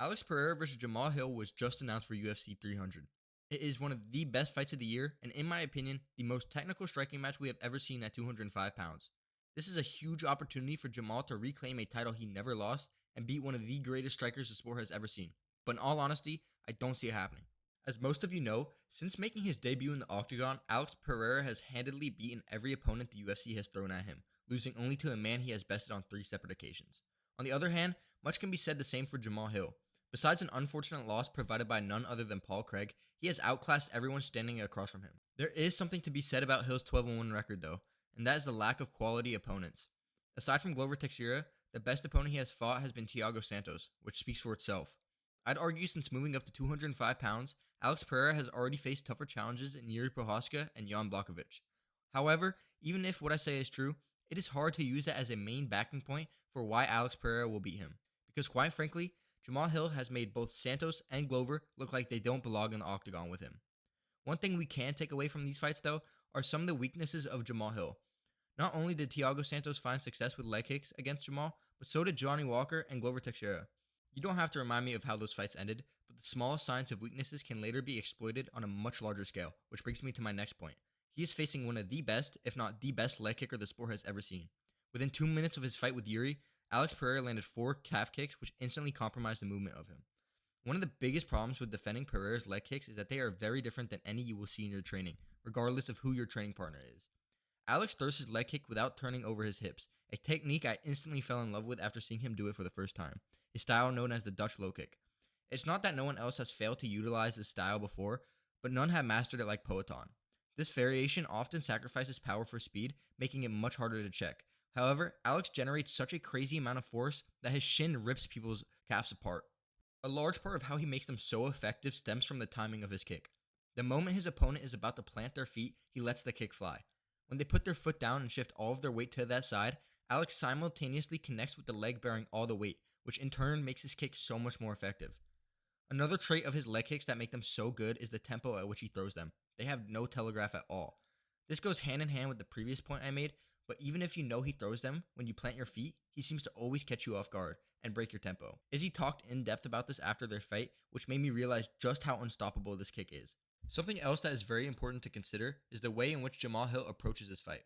Alex Pereira versus Jamahal Hill was just announced for UFC 300. It is one of the best fights of the year, and in my opinion, the most technical striking match we have ever seen at 205 pounds. This is a huge opportunity for Jamahal to reclaim a title he never lost and beat one of the greatest strikers the sport has ever seen. But in all honesty, I don't see it happening. As most of you know, since making his debut in the octagon, Alex Pereira has handedly beaten every opponent the UFC has thrown at him, losing only to a man he has bested on 3 separate occasions. On the other hand, much can be said the same for Jamahal Hill. Besides an unfortunate loss provided by none other than Paul Craig, he has outclassed everyone standing across from him. There is something to be said about Hill's 12-1 record though, and that is the lack of quality opponents. Aside from Glover Teixeira, the best opponent he has fought has been Thiago Santos, which speaks for itself. I'd argue since moving up to 205 pounds, Alex Pereira has already faced tougher challenges in Yuri Prohaska and Jan Blachowicz. However, even if what I say is true, it is hard to use that as a main backing point for why Alex Pereira will beat him. Because quite frankly, Jamahal Hill has made both Santos and Glover look like they don't belong in the octagon with him. One thing we can take away from these fights though are some of the weaknesses of Jamahal Hill. Not only did Thiago Santos find success with leg kicks against Jamahal, but so did Johnny Walker and Glover Teixeira. You don't have to remind me of how those fights ended, but the smallest signs of weaknesses can later be exploited on a much larger scale, which brings me to my next point. He is facing one of the best, if not the best leg kicker the sport has ever seen. Within 2 minutes of his fight with Yuri, Alex Pereira landed 4 calf kicks, which instantly compromised the movement of him. One of the biggest problems with defending Pereira's leg kicks is that they are very different than any you will see in your training, regardless of who your training partner is. Alex throws his leg kick without turning over his hips, a technique I instantly fell in love with after seeing him do it for the first time, a style known as the Dutch low kick. It's not that no one else has failed to utilize this style before, but none have mastered it like Poatan. This variation often sacrifices power for speed, making it much harder to check. However, Alex generates such a crazy amount of force that his shin rips people's calves apart. A large part of how he makes them so effective stems from the timing of his kick. The moment his opponent is about to plant their feet, he lets the kick fly. When they put their foot down and shift all of their weight to that side, Alex simultaneously connects with the leg bearing all the weight, which in turn makes his kick so much more effective. Another trait of his leg kicks that make them so good is the tempo at which he throws them. They have no telegraph at all. This goes hand in hand with the previous point I made, but even if you know he throws them, when you plant your feet, he seems to always catch you off guard and break your tempo. Izzy talked in depth about this after their fight, which made me realize just how unstoppable this kick is. Something else that is very important to consider is the way in which Jamahal Hill approaches this fight.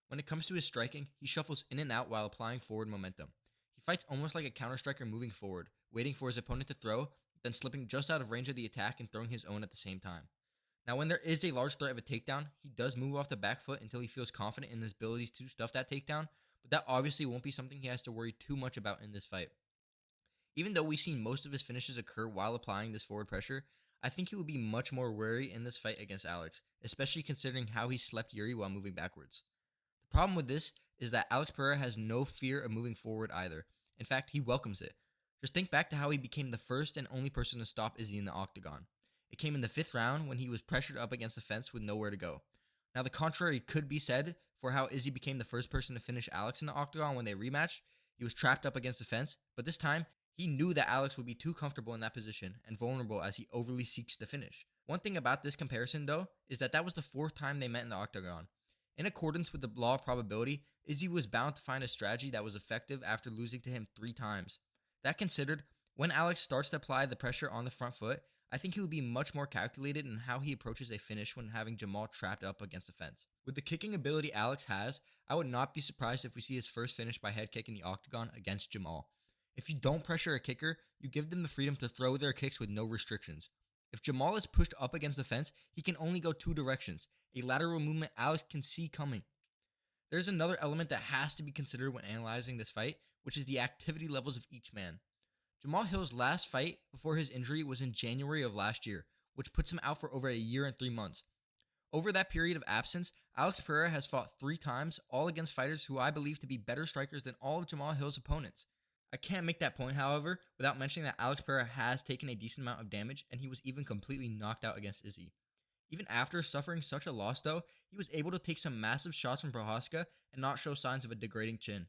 When it comes to his striking, he shuffles in and out while applying forward momentum. He fights almost like a counter striker moving forward, waiting for his opponent to throw, then slipping just out of range of the attack and throwing his own at the same time. Now, when there is a large threat of a takedown, he does move off the back foot until he feels confident in his abilities to stuff that takedown, but that obviously won't be something he has to worry too much about in this fight. Even though we've seen most of his finishes occur while applying this forward pressure, I think he will be much more wary in this fight against Alex, especially considering how he slept Yuri while moving backwards. The problem with this is that Alex Pereira has no fear of moving forward either. In fact, he welcomes it. Just think back to how he became the first and only person to stop Izzy in the octagon. It came in the 5th round when he was pressured up against the fence with nowhere to go. Now, the contrary could be said for how Izzy became the first person to finish Alex in the octagon when they rematched. He was trapped up against the fence, but this time, he knew that Alex would be too comfortable in that position and vulnerable as he overly seeks to finish. One thing about this comparison, though, is that was the 4th time they met in the octagon. In accordance with the law of probability, Izzy was bound to find a strategy that was effective after losing to him 3 times. That considered, when Alex starts to apply the pressure on the front foot, I think he will be much more calculated in how he approaches a finish when having Jamahal trapped up against the fence. With the kicking ability Alex has, I would not be surprised if we see his first finish by head kick in the octagon against Jamahal. If you don't pressure a kicker, you give them the freedom to throw their kicks with no restrictions. If Jamahal is pushed up against the fence, he can only go 2 directions, a lateral movement Alex can see coming. There's another element that has to be considered when analyzing this fight, which is the activity levels of each man. Jamahal Hill's last fight before his injury was in January of last year, which puts him out for over a year and 3 months. Over that period of absence, Alex Pereira has fought 3 times, all against fighters who I believe to be better strikers than all of Jamahal Hill's opponents. I can't make that point, however, without mentioning that Alex Pereira has taken a decent amount of damage, and he was even completely knocked out against Izzy. Even after suffering such a loss, though, he was able to take some massive shots from Prohaska and not show signs of a degrading chin.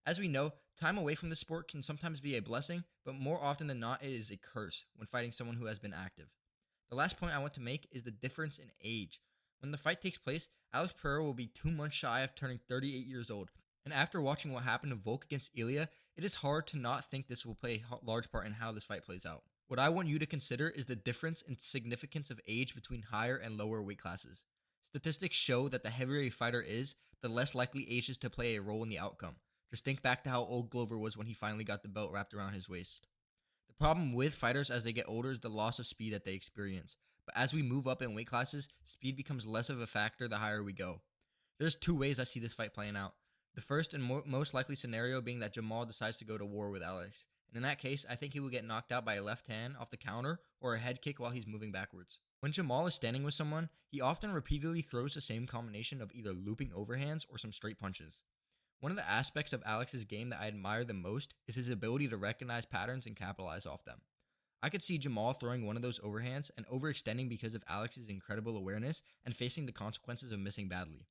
As we know, time away from the sport can sometimes be a blessing, but more often than not, it is a curse when fighting someone who has been active. The last point I want to make is the difference in age. When the fight takes place, Alex Pereira will be 2 months shy of turning 38 years old, And after watching what happened to Volk against Ilya, it is hard to not think this will play a large part in how this fight plays out. What I want you to consider is the difference in significance of age between higher and lower weight classes. Statistics show that the heavier a fighter is, the less likely age is to play a role in the outcome. Just think back to how old Glover was when he finally got the belt wrapped around his waist. The problem with fighters as they get older is the loss of speed that they experience. But as we move up in weight classes, speed becomes less of a factor the higher we go. There's two ways I see this fight playing out. The first and most likely scenario being that Jamahal decides to go to war with Alex. And in that case, I think he will get knocked out by a left hand off the counter or a head kick while he's moving backwards. When Jamahal is standing with someone, he often repeatedly throws the same combination of either looping overhands or some straight punches. One of the aspects of Alex's game that I admire the most is his ability to recognize patterns and capitalize off them. I could see Jamahal throwing one of those overhands and overextending because of Alex's incredible awareness and facing the consequences of missing badly.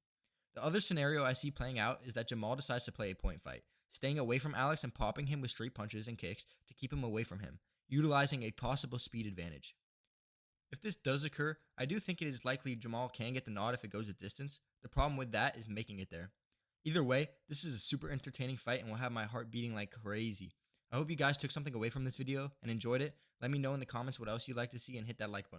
The other scenario I see playing out is that Jamahal decides to play a point fight, staying away from Alex and popping him with straight punches and kicks to keep him away from him, utilizing a possible speed advantage. If this does occur, I do think it is likely Jamahal can get the nod if it goes a distance. The problem with that is making it there. Either way, this is a super entertaining fight and will have my heart beating like crazy. I hope you guys took something away from this video and enjoyed it. Let me know in the comments what else you'd like to see and hit that like button.